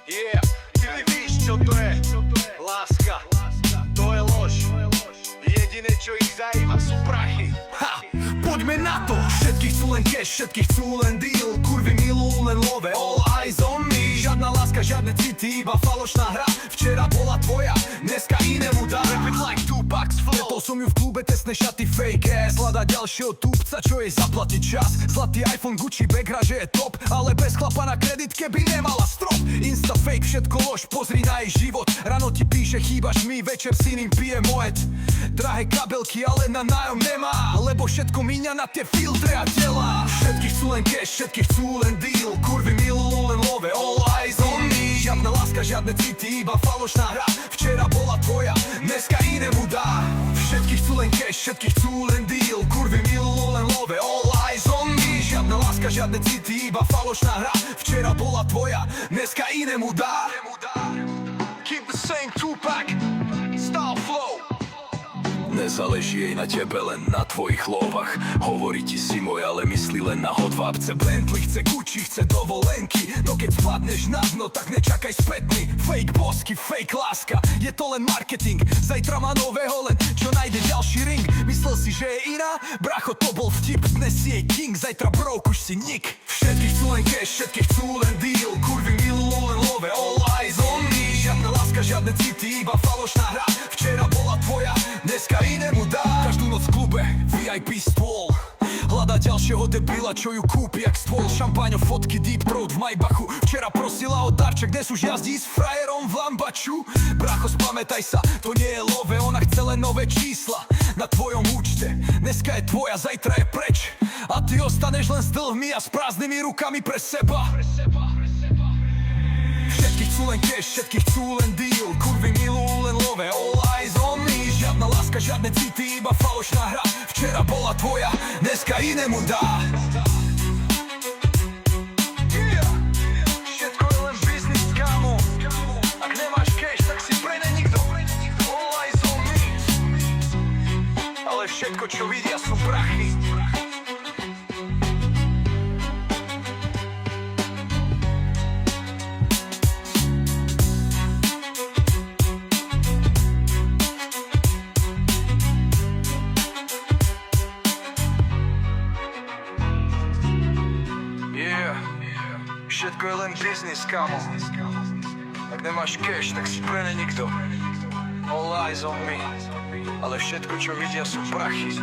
Yeah, ty víš, čo to je? Láska, to je lož. Jediné, čo ich zajíma, sú prachy. Ha, poďme na to! Všetkých chcú len cash, všetkých chcú len deal. Kurvy milujú len love, all eyes on me. Žiadna láska, žiadne city, iba falošná hra. Včera bola tvoja, dneska inému dá. Rap it like Tupac's flow. Stretol som ju v klube, tesné šaty, fake ass. Hľada ďalšieho tupca, čo jej zaplatí čas. Zlatý iPhone, Gucci bag, hra, že je top. Ale bez chlapa na kreditke by nemala strop. Insta fake, všetko lož, pozri na jej život. Ráno ti píše, chýbaš mi, večer s iným pije moet. Drahé kabelky, ale na nájom nemá. Lebo všetko míňa na tie filtre a tela. Všetkých chcú len cash, všetkých chcú len deal. Kurvy milujú len love, all eyes on me. Žiadna láska, žiadne city, iba falošná hra. Včera bola tvoja, dneska inému dá. Všetkých chcú len cash, všetkých chcú len deal. Kurvy milujú len love, all eyes on me. Žiadna láska, žiadne city, iba falošná hra. Včera bola tvoja, dneska inému dá. Keep the same Tupac style flow. Nezáleží jej na tebe, len na tvojich lovách. Hovorí ti si môj, ale myslí len na hodváb. Chce Bentley, chce Gucci, chce dovolenky. No keď spadneš na dno, tak nečakaj spätný. Fake bosky, fake láska, je to len marketing. Zajtra má nového, len čo nájde ďalší ring. Myslel si, že je iná? Bracho, to bol vtip, dnes si jej king. Zajtra broke, už si nik. Všetkých chcú len cash, všetkých chcú len deal. Kurvy milujú len love, all eyes on me. Žiadna láska, žiadne city, iba falošná hra. Včera bola tvoja, dneska inému dá. Každú noc v klube, VIP stôl. Hľadá ďalšieho debila, čo ju kúpi jak stôl. Šampáňo, fotky, deep throat v Maybachu. Včera prosila o darček, dnes už jazdí s frajerom v Lambaču. Bracho, spamätaj sa, to nie je love, ona chce len nové čísla na tvojom účte. Dneska je tvoja, zajtra je preč. A ty ostaneš len s dlhmi a s prázdnymi rukami pre seba. Všetkých chcú len cash, všetkých chcú len deal. Kurvy milujú len love, all eyes on me. Žiadna láska, žiadne city, iba falošná hra. Včera bola tvoja, dneska inému dá. Všetko je len business, kámo. Ak nemáš cash, tak si pre ne nikto. All eyes on me. Ale všetko, čo vidia, sú prachy. Všetko je len business, kámo. Ak nemáš cash, tak si pre ne nikto. All eyes on me. Ale všetko, čo vidia, sú prachy.